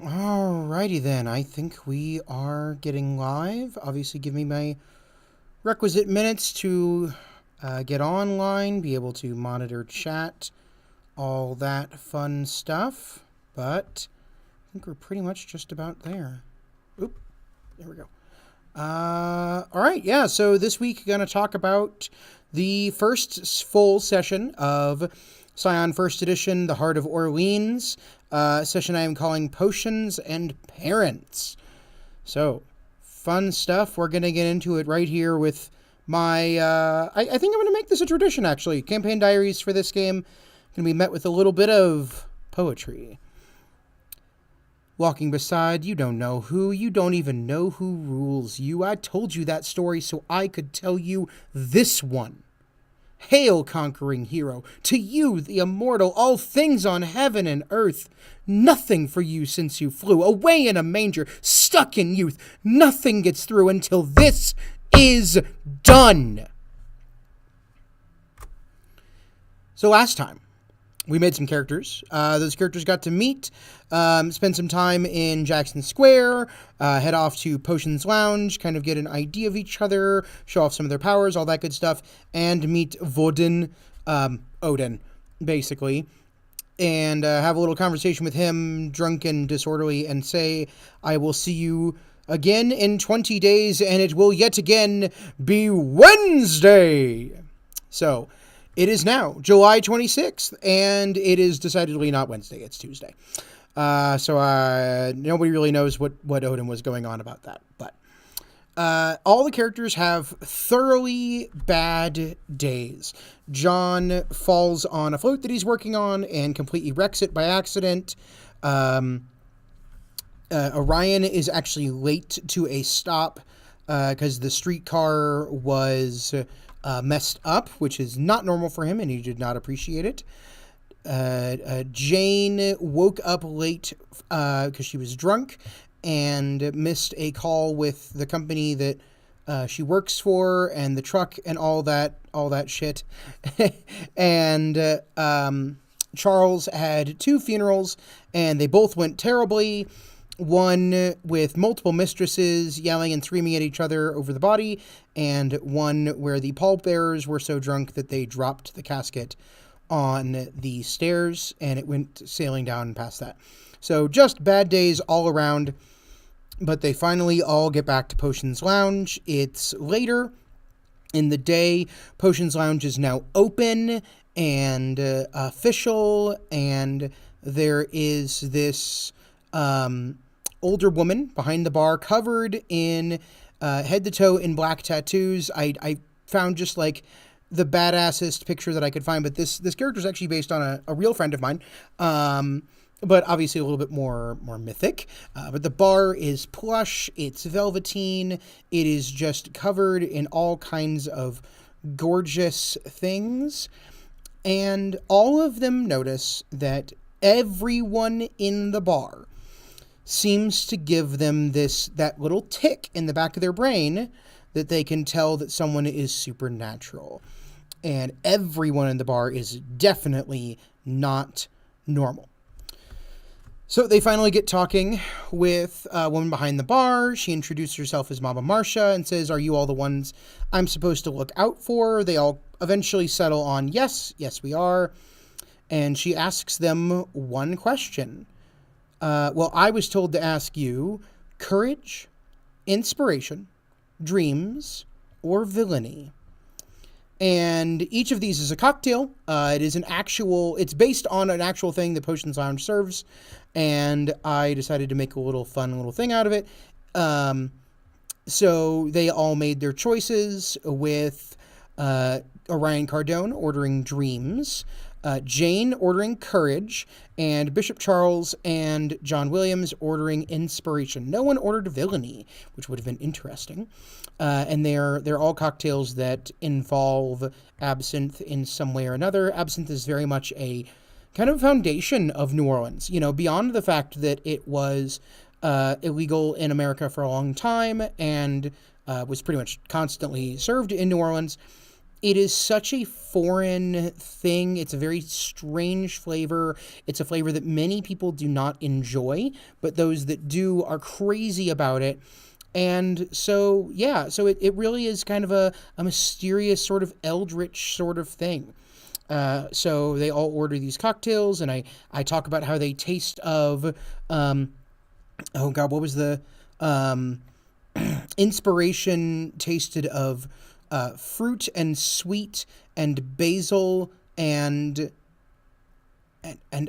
Alrighty then, I think we are getting live. Obviously, give me my requisite minutes to get online, be able to monitor chat, all that fun stuff. But I think we're pretty much just about there. Oop, there we go. Alright, yeah, so this week going to talk about the first full session of Scion First Edition, The Heart of Orleans, session I am calling Potions and Parents. So, fun stuff. We're going to get into it right here with my, I think I'm going to make this a tradition, actually. Campaign diaries for this game. Going to be met with a little bit of poetry. Walking beside, you don't know who, you don't even know who rules you. I told you that story so I could tell you this one. Hail, conquering hero, to you, the immortal, all things on heaven and earth. Nothing for you since you flew, away in a manger, stuck in youth. Nothing gets through until this is done. So last time, we made some characters. Those characters got to meet, spend some time in Jackson Square, head off to Potions Lounge, kind of get an idea of each other, show off some of their powers, all that good stuff, and meet Vodin, Odin, basically, and have a little conversation with him, drunk and disorderly, and say, I will see you again in 20 days, and it will yet again be Wednesday. So, it is now July 26th, and it is decidedly not Wednesday. It's Tuesday. So nobody really knows what Odin was going on about that. But all the characters have thoroughly bad days. John falls on a float that he's working on and completely wrecks it by accident. Orion is actually late to a stop because the streetcar was messed up, which is not normal for him, and he did not appreciate it. Jane woke up late because she was drunk and missed a call with the company that she works for and the truck and all that shit. And Charles had 2 funerals, and they both went terribly. One with multiple mistresses yelling and screaming at each other over the body, and one where the pallbearers were so drunk that they dropped the casket on the stairs, and it went sailing down past that. So just bad days all around, but they finally all get back to Potions Lounge. It's later in the day. Potions Lounge is now open and official, and there is this older woman behind the bar covered in head to toe in black tattoos. I found just like the badassest picture that I could find, but this character is actually based on a real friend of mine, but obviously a little bit more mythic. But the bar is plush, it's velveteen, it is just covered in all kinds of gorgeous things, and all of them notice that everyone in the bar seems to give them that little tick in the back of their brain that they can tell that someone is supernatural. And everyone in the bar is definitely not normal. So they finally get talking with a woman behind the bar. She introduces herself as Mama Marcia and says, are you all the ones I'm supposed to look out for? They all eventually settle on, yes, we are. And she asks them one question. Well, I was told to ask you, courage, inspiration, dreams, or villainy. And each of these is a cocktail. It's based on an actual thing that Potions Lounge serves. And I decided to make a fun little thing out of it. So they all made their choices with Orion Cardone ordering dreams, Jane ordering courage, and Bishop Charles and John Williams ordering inspiration. No one ordered villainy, which would have been interesting. And they're all cocktails that involve absinthe in some way or another. Absinthe is very much a kind of foundation of New Orleans, beyond the fact that it was illegal in America for a long time and was pretty much constantly served in New Orleans. it is such a foreign thing. It's a very strange flavor. It's a flavor that many people do not enjoy, but those that do are crazy about it. And so, yeah, so it really is kind of a mysterious sort of eldritch sort of thing. So they all order these cocktails, and I talk about how they taste of, oh God, what was the inspiration tasted of fruit and sweet and basil and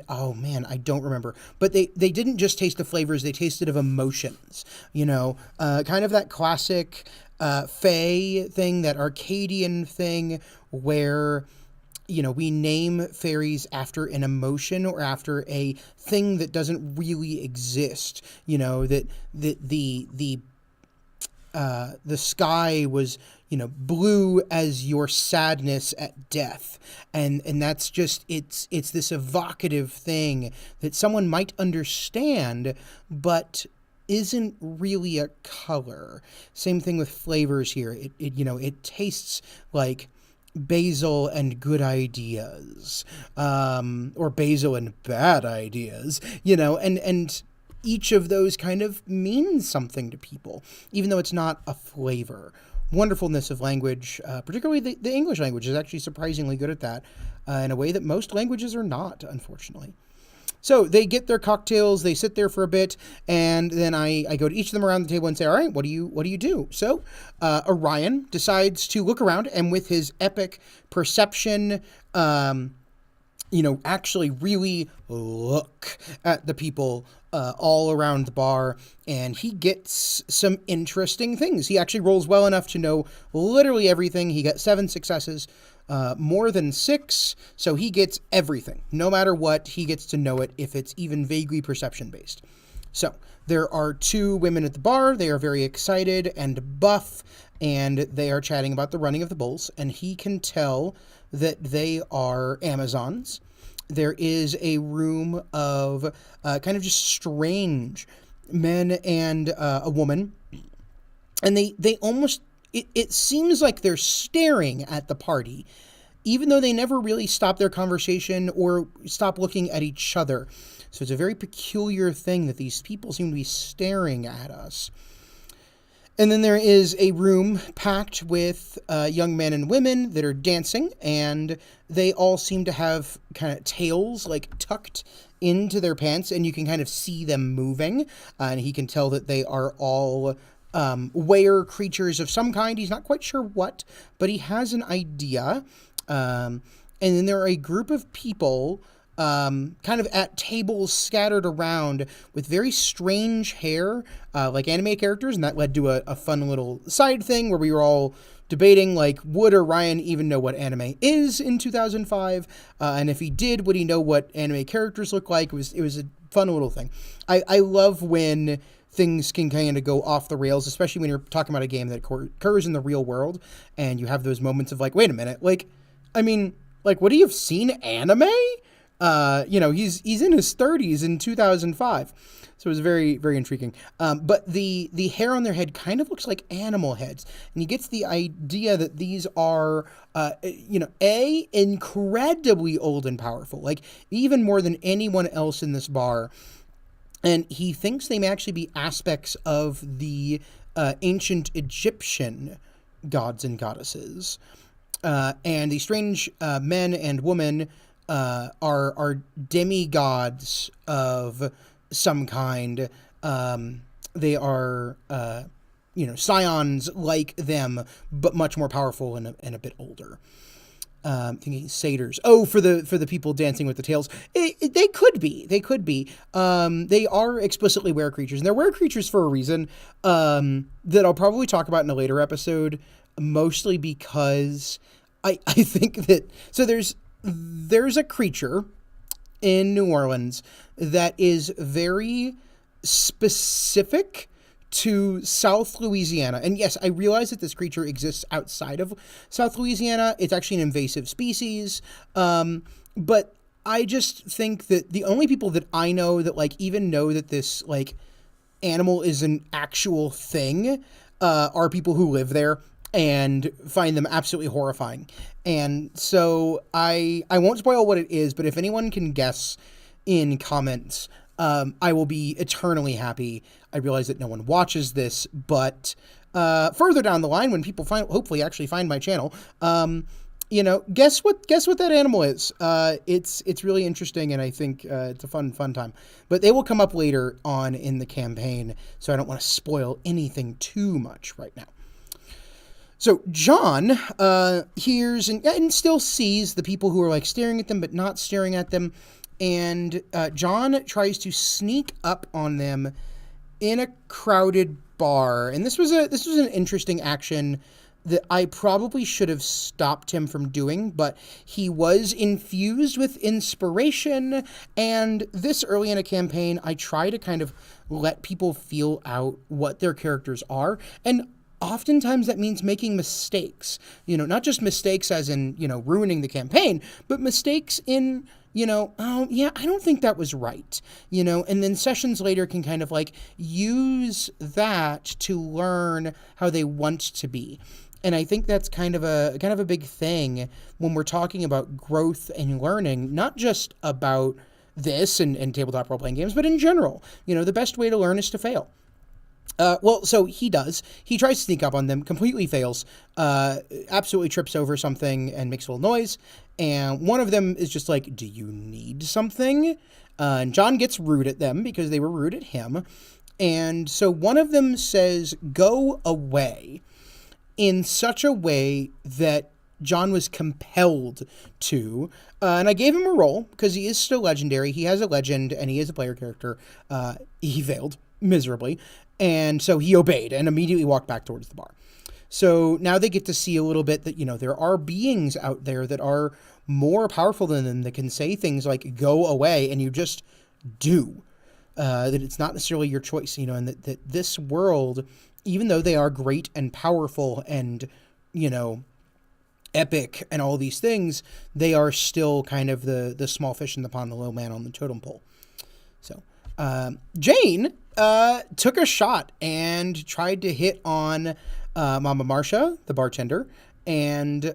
oh man, I don't remember. But they didn't just taste of flavors; they tasted of emotions. Kind of that classic Fae thing, that Arcadian thing where we name fairies after an emotion or after a thing that doesn't really exist. That the sky was blue as your sadness at death, and that's just it's this evocative thing that someone might understand but isn't really a color. Same thing with flavors here. It tastes like basil and good ideas, or basil and bad ideas, and each of those kind of means something to people, even though it's not a flavor. Wonderfulness of language, particularly the English language, is actually surprisingly good at that, in a way that most languages are not, unfortunately. So they get their cocktails, they sit there for a bit, and then I go to each of them around the table and say, all right, what do you do? So Orion decides to look around, and with his epic perception, actually really look at the people all around the bar, and he gets some interesting things. He actually rolls well enough to know literally everything. He got 7 successes, more than 6, so he gets everything. No matter what, he gets to know it if it's even vaguely perception-based. So there are 2 women at the bar. They are very excited and buff, and they are chatting about the running of the bulls, and he can tell that they are Amazons. There is a room of kind of just strange men and a woman, and they almost, it seems like they're staring at the party, even though they never really stop their conversation or stop looking at each other. So it's a very peculiar thing that these people seem to be staring at us. And then there is a room packed with young men and women that are dancing, and they all seem to have kind of tails tucked into their pants, and you can kind of see them moving, and he can tell that they are all were creatures of some kind. He's not quite sure what, but he has an idea. And then there are a group of people kind of at tables scattered around with very strange hair, like anime characters, and that led to a fun little side thing where we were all debating, would Orion even know what anime is in 2005? And if he did, would he know what anime characters look like? It was a fun little thing. I love when things can kind of go off the rails, especially when you're talking about a game that occurs in the real world, and you have those moments of wait a minute, would he have seen anime? He's in his 30s in 2005. So it was very, very intriguing. But the hair on their head kind of looks like animal heads. And he gets the idea that these are, incredibly old and powerful. Even more than anyone else in this bar. And he thinks they may actually be aspects of the ancient Egyptian gods and goddesses. And these strange men and women are demigods of some kind. They are, scions like them, but much more powerful and a bit older. Thinking satyrs. Oh, for the people dancing with the tails. They could be. They are explicitly were creatures, and they're were creatures for a reason. That I'll probably talk about in a later episode. Mostly because I think that there's a creature in New Orleans that is very specific to South Louisiana. And yes, I realize that this creature exists outside of South Louisiana. It's actually an invasive species. But I just think that the only people that I know that even know that this animal is an actual thing are people who live there. and find them absolutely horrifying. And so I won't spoil what it is, but if anyone can guess in comments, I will be eternally happy. I realize that no one watches this, but further down the line, when people hopefully actually find my channel, guess what that animal is. It's really interesting, and I think it's a fun time. But they will come up later on in the campaign, so I don't want to spoil anything too much right now. So John hears and still sees the people who are like staring at them but not staring at them, and John tries to sneak up on them in a crowded bar. And this was an interesting action that I probably should have stopped him from doing, but he was infused with inspiration, and this early in a campaign, I try to kind of let people feel out what their characters are, and oftentimes that means making mistakes, not just mistakes as in, ruining the campaign, but mistakes in, oh, yeah, I don't think that was right, and then sessions later can kind of like use that to learn how they want to be. And I think that's kind of a big thing when we're talking about growth and learning, not just about this and tabletop role-playing games, but in general. The best way to learn is to fail. So he does. He tries to sneak up on them, completely fails, absolutely trips over something and makes a little noise. And one of them is just like, do you need something? And John gets rude at them because they were rude at him. And so one of them says, go away, in such a way that John was compelled to. And I gave him a roll because he is still legendary. He has a legend and he is a player character. He failed miserably. And so he obeyed and immediately walked back towards the bar. So now they get to see a little bit that, there are beings out there that are more powerful than them that can say things like, go away, and you just do. That it's not necessarily your choice, and that this world, even though they are great and powerful and, epic and all these things, they are still kind of the small fish in the pond, the low man on the totem pole. So Jane took a shot and tried to hit on Mama Marcia, the bartender, and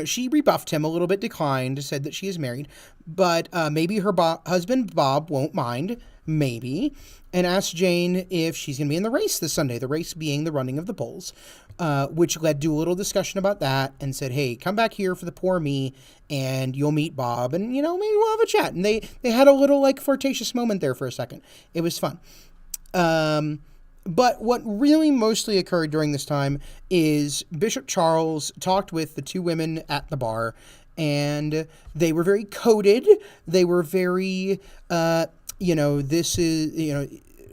she rebuffed him a little bit, declined, said that she is married, but maybe her husband Bob won't mind, maybe, and asked Jane if she's going to be in the race this Sunday, the race being the running of the bulls, which led to a little discussion about that, and said, hey, come back here for the poor me, and you'll meet Bob, and, maybe we'll have a chat. And they had a little, flirtatious moment there for a second. It was fun. But what really mostly occurred during this time is Bishop Charles talked with the two women at the bar, and they were very coded. They were very,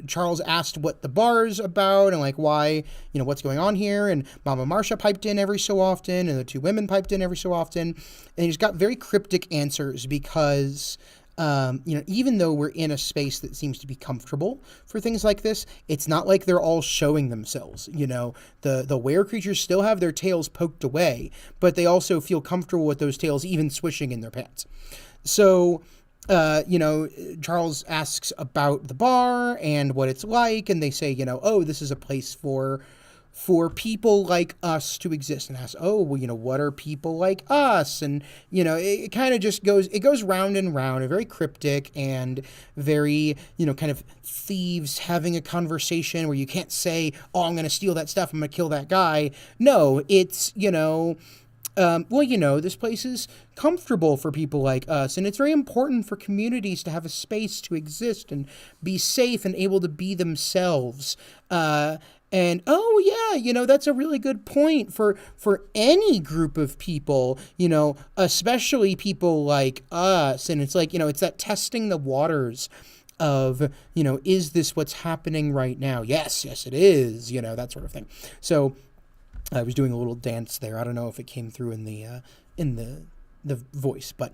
Charles asked what the bar's about and why, what's going on here. And Mama Marcia piped in every so often, and the two women piped in every so often. And he's got very cryptic answers because, even though we're in a space that seems to be comfortable for things like this, it's not like they're all showing themselves. The were creatures still have their tails poked away, but they also feel comfortable with those tails even swishing in their pants. So, Charles asks about the bar and what it's like, and they say, oh, this is a place for people like us to exist, and asks, oh, well, what are people like us? And, it kind of just goes round and round, and very cryptic and very, kind of thieves having a conversation where you can't say, oh, I'm going to steal that stuff, I'm going to kill that guy. No, it's, this place is comfortable for people like us, and it's very important for communities to have a space to exist and be safe and able to be themselves. And, oh, yeah, that's a really good point for any group of people, especially people like us. And it's it's that testing the waters of, is this what's happening right now? Yes, it is, that sort of thing. So I was doing a little dance there. I don't know if it came through in the the voice. But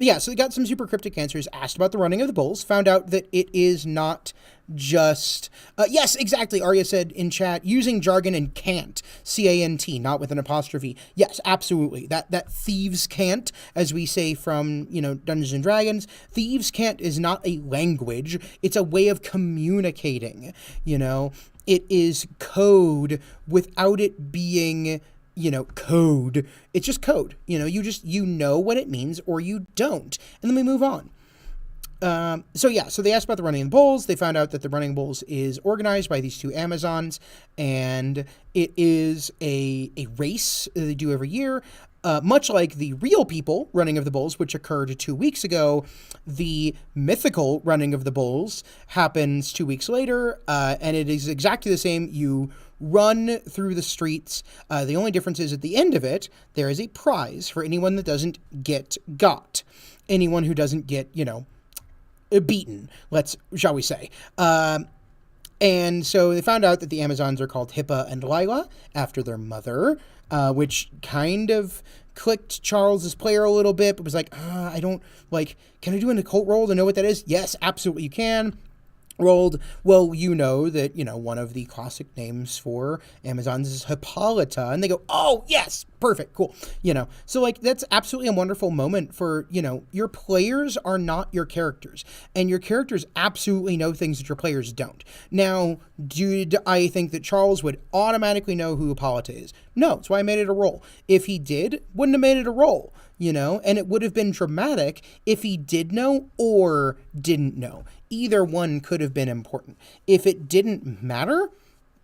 yeah, so they got some super cryptic answers, asked about the running of the bulls, found out that it is not just yes, exactly. Arya said in chat, using jargon and can't, C-A-N-T, not with an apostrophe. Yes, absolutely. That thieves can't, as we say from, Dungeons and Dragons, thieves can't is not a language, it's a way of communicating. It is code without it being code. It's just code. You know what it means or you don't. And then we move on. So they asked about the Running Bulls. They found out that the Running Bulls is organized by these two Amazons, and it is a race that they do every year. Much like the real people Running of the Bulls, which occurred 2 weeks ago, the mythical Running of the Bulls happens 2 weeks later, and it is exactly the same. You run through the streets. The only difference is at the end of it, there is a prize for anyone that doesn't get got. Anyone who doesn't get, beaten, shall we say. And so they found out that the Amazons are called Hippa and Lila after their mother, which kind of clicked Charles's player a little bit, but was like, I don't, can I do an occult roll to know what that is? Yes, absolutely you can. Rolled, well, that, one of the classic names for Amazons is Hippolyta, and they go, oh, yes, perfect, cool, So, that's absolutely a wonderful moment for, your players are not your characters, and your characters absolutely know things that your players don't. Now, did I think that Charles would automatically know who Hippolyta is? No, that's why I made it a roll. If he did, wouldn't have made it a roll. And it would have been dramatic if he did know or didn't know. Either one could have been important. If it didn't matter,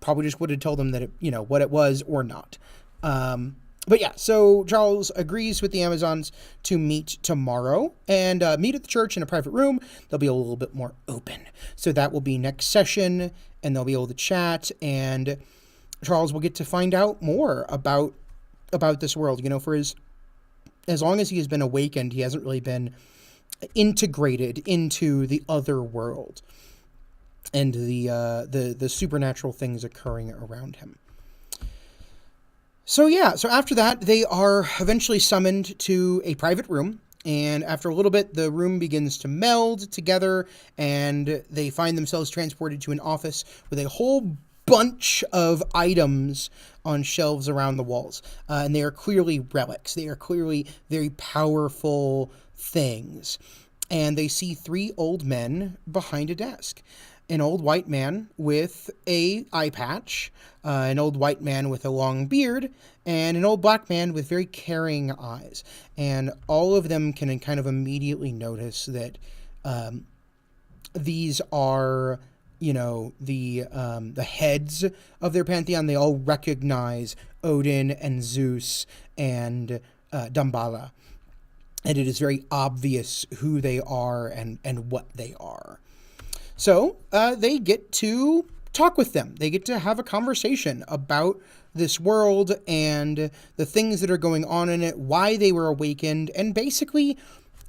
probably just would have told them that it, what it was or not. But yeah, so Charles agrees with the Amazons to meet tomorrow and meet at the church in a private room. They'll be a little bit more open. So that will be next session, and they'll be able to chat, and Charles will get to find out more about this world. For as long as he has been awakened, he hasn't really been integrated into the other world and the supernatural things occurring around him. So after that, they are eventually summoned to a private room, and after a little bit, the room begins to meld together, and they find themselves transported to an office with a whole bunch of items on shelves around the walls, and they are clearly relics. They are clearly very powerful things, and they see 3 old men behind a desk. An old white man with a eye patch, an old white man with a long beard, and an old black man with very caring eyes. And all of them can kind of immediately notice that these are, the heads of their pantheon. They all recognize Odin and Zeus and Damballa. And it is very obvious who they are and what they are. So they get to talk with them. They get to have a conversation about this world and the things that are going on in it, why they were awakened, and basically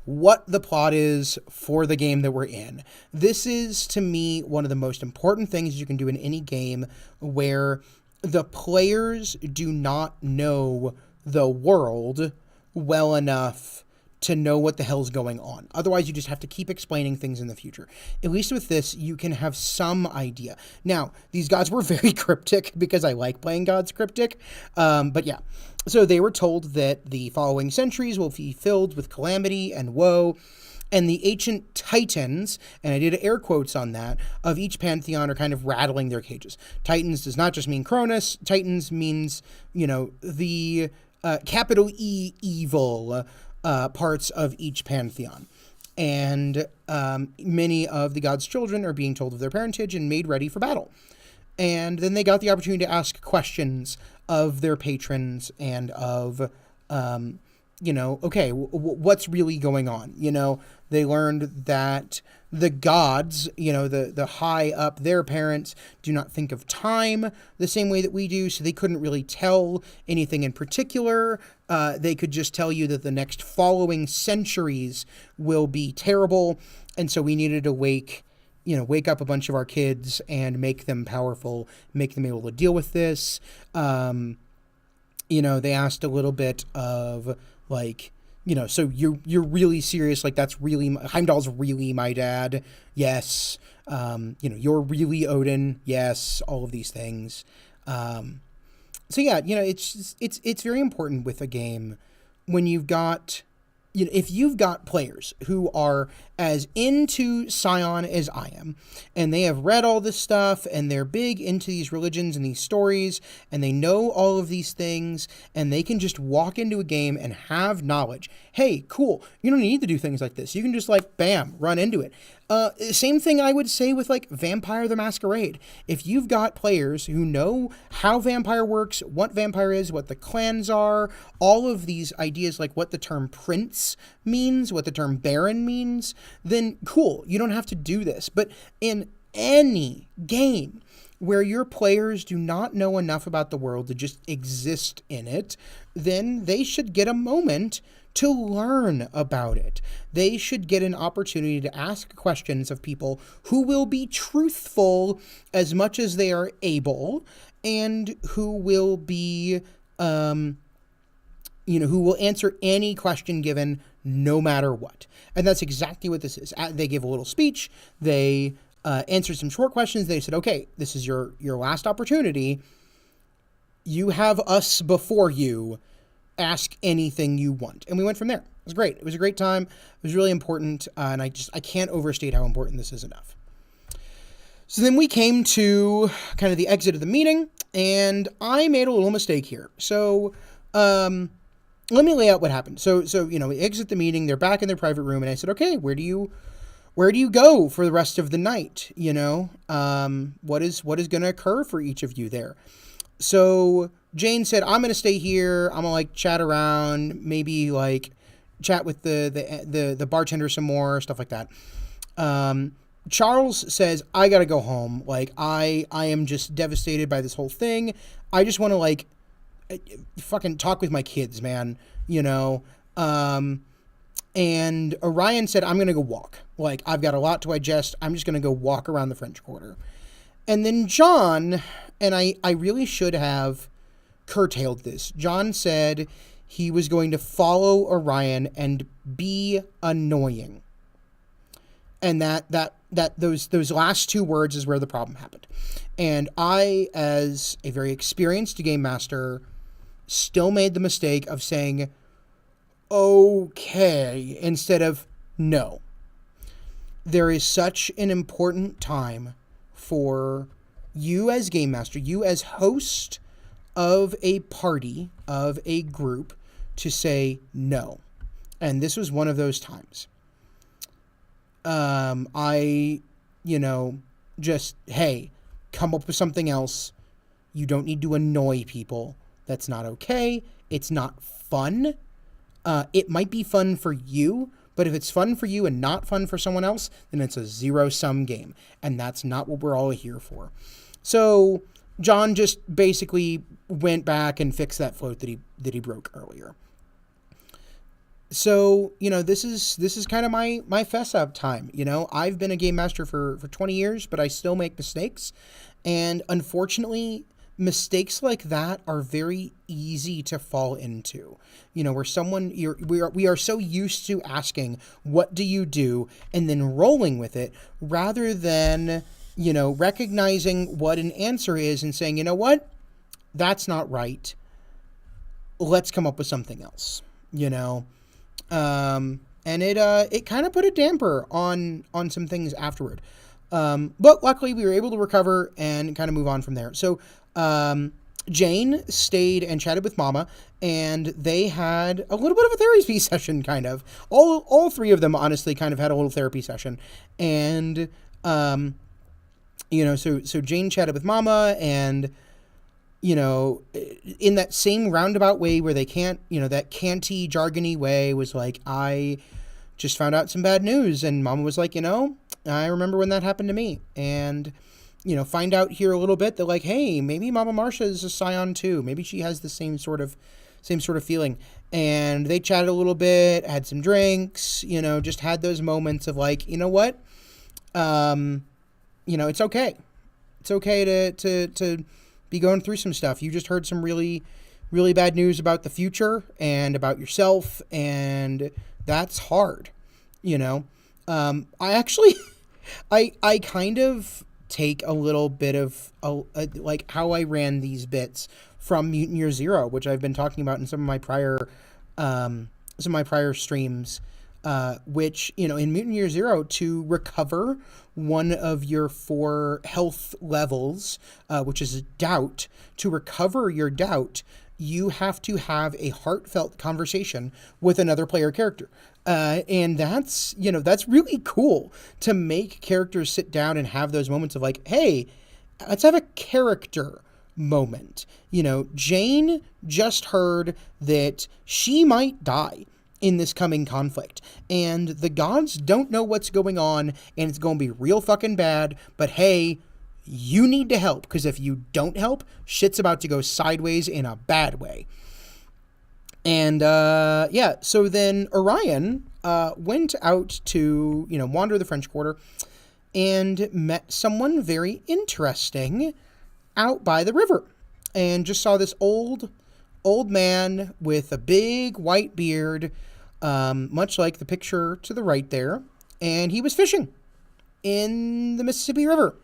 what the plot is for the game that we're in. This is, to me, one of the most important things you can do in any game where the players do not know the world well enough to know what the hell's going on. Otherwise, you just have to keep explaining things in the future. At least with this, you can have some idea. Now, these gods were very cryptic because I like playing gods cryptic. But yeah, so they were told that the following centuries will be filled with calamity and woe, and the ancient titans, and I did air quotes on that, of each pantheon are kind of rattling their cages. Titans does not just mean Cronus. Titans means, the capital E evil parts of each pantheon. And many of the gods' children are being told of their parentage and made ready for battle. And then they got the opportunity to ask questions of their patrons and of, what's really going on? They learned that the gods, the high up, their parents, do not think of time the same way that we do, so they couldn't really tell anything in particular. They could just tell you that the next following centuries will be terrible, and so we needed to wake up a bunch of our kids and make them powerful, make them able to deal with this. They asked a little bit of, So you're really serious. Like, that's really, Heimdall's really my dad. Yes. You're really Odin. Yes. All of these things. So yeah, it's very important with a game when you've got, if you've got players who are as into Scion as I am, and they have read all this stuff, and they're big into these religions and these stories, and they know all of these things, and they can just walk into a game and have knowledge. Hey, cool. You don't need to do things like this. You can just, like, bam, run into it. Same thing I would say with, like, Vampire the Masquerade. If you've got players who know how vampire works, what vampire is, what the clans are, all of these ideas, like what the term prince means, what the term baron means, then cool, you don't have to do this. But in any game where your players do not know enough about the world to just exist in it, then they should get a moment to learn about it. They should get an opportunity to ask questions of people who will be truthful as much as they are able, and who will be, who will answer any question given no matter what. And that's exactly what this is. They gave a little speech. They answered some short questions. They said, okay, this is your last opportunity. You have us before you. Ask anything you want. And we went from there. It was great. It was a great time. It was really important. And I can't overstate how important this is enough. So then we came to kind of the exit of the meeting, and I made a little mistake here. So, let me lay out what happened. So, we exit the meeting, they're back in their private room, and I said, okay, where do you go for the rest of the night? What is going to occur for each of you there? So Jane said, I'm going to stay here. I'm going to, like, chat around, maybe, like, chat with the bartender some more, stuff like that. Charles says, I got to go home. Like, I am just devastated by this whole thing. I just want to, like, fucking talk with my kids, man, and Orion said, I'm going to go walk. Like, I've got a lot to digest. I'm just going to go walk around the French Quarter. And then John, and I really should have curtailed this. John said he was going to follow Orion and be annoying. And those last two words is where the problem happened. And I, as a very experienced game master, still made the mistake of saying, okay, instead of no. There is such an important time for you as game master, you as host of a party, of a group, to say no. And this was one of those times. Just, hey, come up with something else. You don't need to annoy people. That's not okay. It's not fun. It might be fun for you, but if it's fun for you and not fun for someone else, then it's a zero-sum game. And that's not what we're all here for. So John just basically went back and fixed that float that he broke earlier. So, this is kind of my fess up time. I've been a game master for 20 years, but I still make mistakes. And unfortunately, mistakes like that are very easy to fall into. Where we are so used to asking, what do you do? And then rolling with it rather than, recognizing what an answer is and saying, you know what? That's not right. Let's come up with something else, and it kind of put a damper on some things afterward. But luckily we were able to recover and kind of move on from there. So, Jane stayed and chatted with Mama, and they had a little bit of a therapy session, kind of. All three of them, honestly, kind of had a little therapy session. And, so Jane chatted with Mama, and, in that same roundabout way where they can't, that canty, jargony way, was like, I just found out some bad news. And Mama was like, I remember when that happened to me. And, find out here a little bit that, like, hey, maybe Mama Marsha is a Scion too. Maybe she has the same sort of feeling. And they chatted a little bit, had some drinks, just had those moments of, like, you know what? It's okay. It's okay to be going through some stuff. You just heard some really, really bad news about the future and about yourself, and that's hard, you know. I actually, I kind of take a little bit of like how I ran these bits from Mutant Year Zero, which I've been talking about in some of my prior streams. Which, you know, in Mutant Year Zero, to recover one of your 4 health levels, which is doubt, to recover your doubt, you have to have a heartfelt conversation with another player character. And that's, you know, that's really cool to make characters sit down and have those moments of like, hey, let's have a character moment. You know, Jane just heard that she might die in this coming conflict, and the gods don't know what's going on, and it's going to be real fucking bad, but hey, you need to help, because if you don't help, shit's about to go sideways in a bad way. And yeah, so then Orion went out to, you know, wander the French Quarter and met someone very interesting out by the river, and just saw this old man with a big white beard, much like the picture to the right there, and he was fishing in the Mississippi River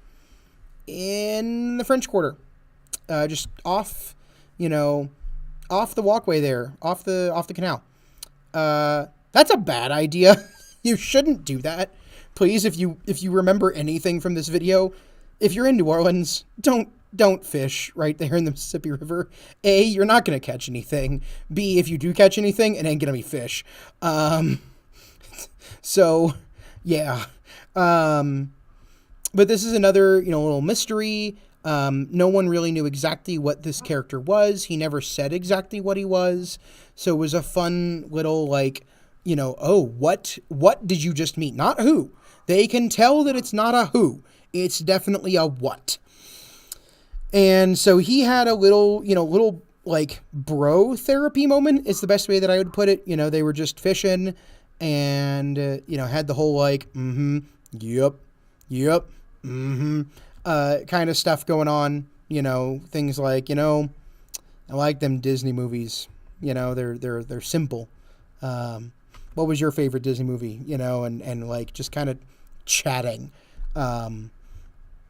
in the French Quarter, just off, you know, off the walkway there, off the canal. That's a bad idea. You shouldn't do that. Please, if you remember anything from this video, if you're in New Orleans, don't fish right there in the Mississippi River. A, you're not going to catch anything. B, if you do catch anything, it ain't going to be fish. So, yeah. But this is another, you know, little mystery. No one really knew exactly what this character was. He never said exactly what he was. So it was a fun little, like, you know, oh, what did you just meet? Not who. They can tell that it's not a who. It's definitely a what. And so he had a little, you know, like bro therapy moment is the best way that I would put it. You know, they were just fishing and, you know, had the whole like, yep, kind of stuff going on, you know, things like, you know, I like them Disney movies, you know, they're simple. What was your favorite Disney movie, you know, and like just kind of chatting,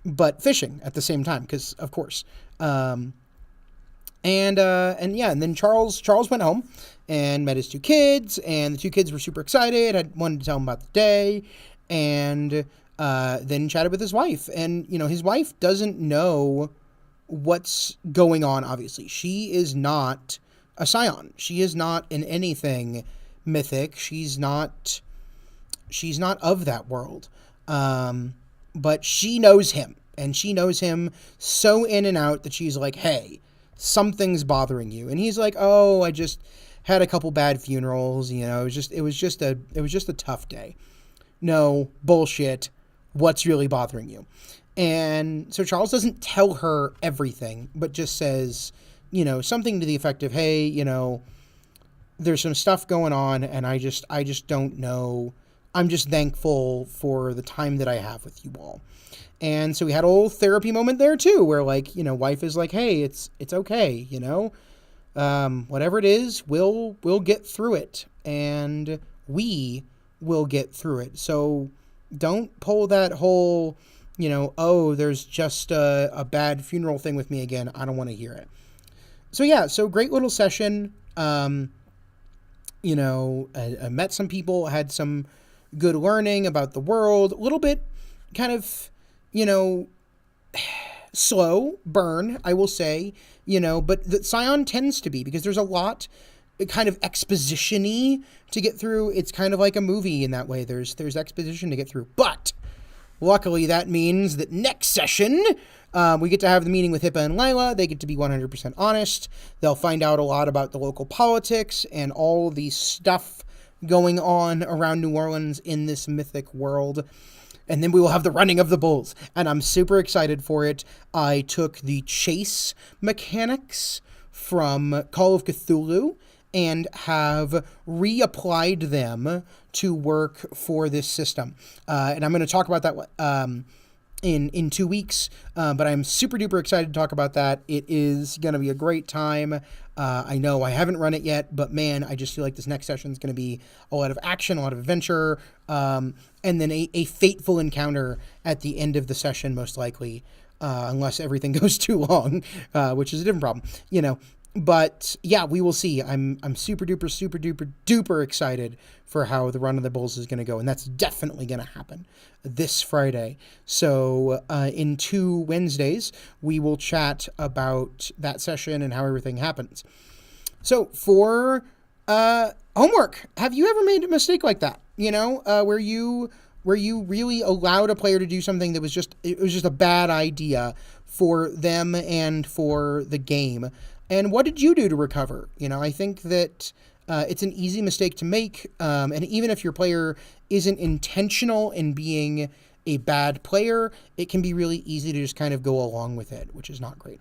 but fishing at the same time, because of course. And yeah, and then Charles went home and met his 2 kids, and the 2 kids were super excited. I wanted to tell him about the day, and then chatted with his wife. And, you know, his wife doesn't know what's going on, obviously. She is not a Scion. She is not in anything mythic. She's not of that world. But she knows him, and she knows him so in and out that she's like, hey, something's bothering you. And he's like, oh, I just had a couple bad funerals, you know, it was just a tough day. No, bullshit. What's really bothering you? And so Charles doesn't tell her everything, but just says, you know, something to the effect of, hey, you know, there's some stuff going on, and I just don't know. I'm just thankful for the time that I have with you all. And so we had a little therapy moment there too, where like, you know, wife is like, hey, it's okay, you know, whatever it is, we'll get through it, and we will get through it. So don't pull that whole, you know, oh, there's just a bad funeral thing with me again. I don't want to hear it. So yeah, so great little session. You know, I met some people, had some good learning about the world, a little bit kind of, you know, slow burn, I will say, you know, but the Scion tends to be, because there's a lot kind of exposition-y to get through. It's kind of like a movie in that way. There's exposition to get through. But luckily that means that next session, we get to have the meeting with Hippa and Lila. They get to be 100% honest. They'll find out a lot about the local politics and all the stuff going on around New Orleans in this mythic world. And then we will have the running of the bulls. And I'm super excited for it. I took the chase mechanics from Call of Cthulhu and have reapplied them to work for this system. And I'm going to talk about that in 2 weeks, but I'm super duper excited to talk about that. It is going to be a great time. I know I haven't run it yet, but man, I just feel like this next session is going to be a lot of action, a lot of adventure, and then a fateful encounter at the end of the session, most likely, unless everything goes too long, which is a different problem, you know. But yeah, we will see. I'm super duper excited for how the Run of the Bulls is going to go, and that's definitely going to happen this Friday. So in 2 Wednesdays, we will chat about that session and how everything happens. So for homework, have you ever made a mistake like that? You know, where you really allowed a player to do something that was just a bad idea for them and for the game. And what did you do to recover? You know, I think that it's an easy mistake to make. And even if your player isn't intentional in being a bad player, it can be really easy to just kind of go along with it, which is not great.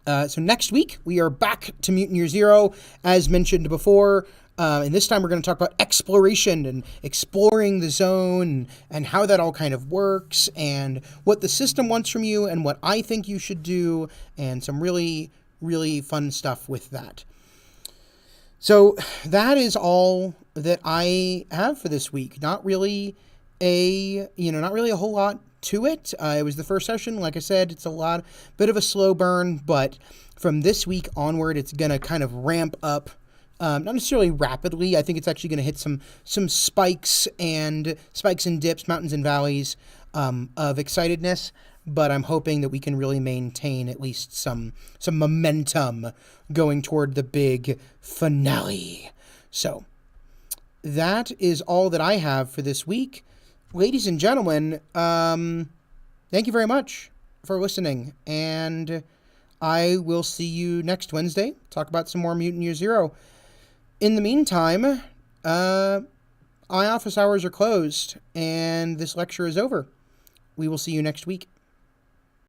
So next week, we are back to Mutant Year Zero, as mentioned before. And this time we're going to talk about exploration and exploring the zone and how that all kind of works and what the system wants from you and what I think you should do and some really fun stuff with that. So that is all that I have for this week. Not really a whole lot to it. It was the first session. Like I said, it's bit of a slow burn, but from this week onward, it's going to kind of ramp up. Not necessarily rapidly. I think it's actually going to hit some spikes and dips, mountains and valleys of excitedness. But I'm hoping that we can really maintain at least some momentum going toward the big finale. So that is all that I have for this week. Ladies and gentlemen, thank you very much for listening. And I will see you next Wednesday. Talk about some more Mutant Year Zero. In the meantime, my office hours are closed and this lecture is over. We will see you next week.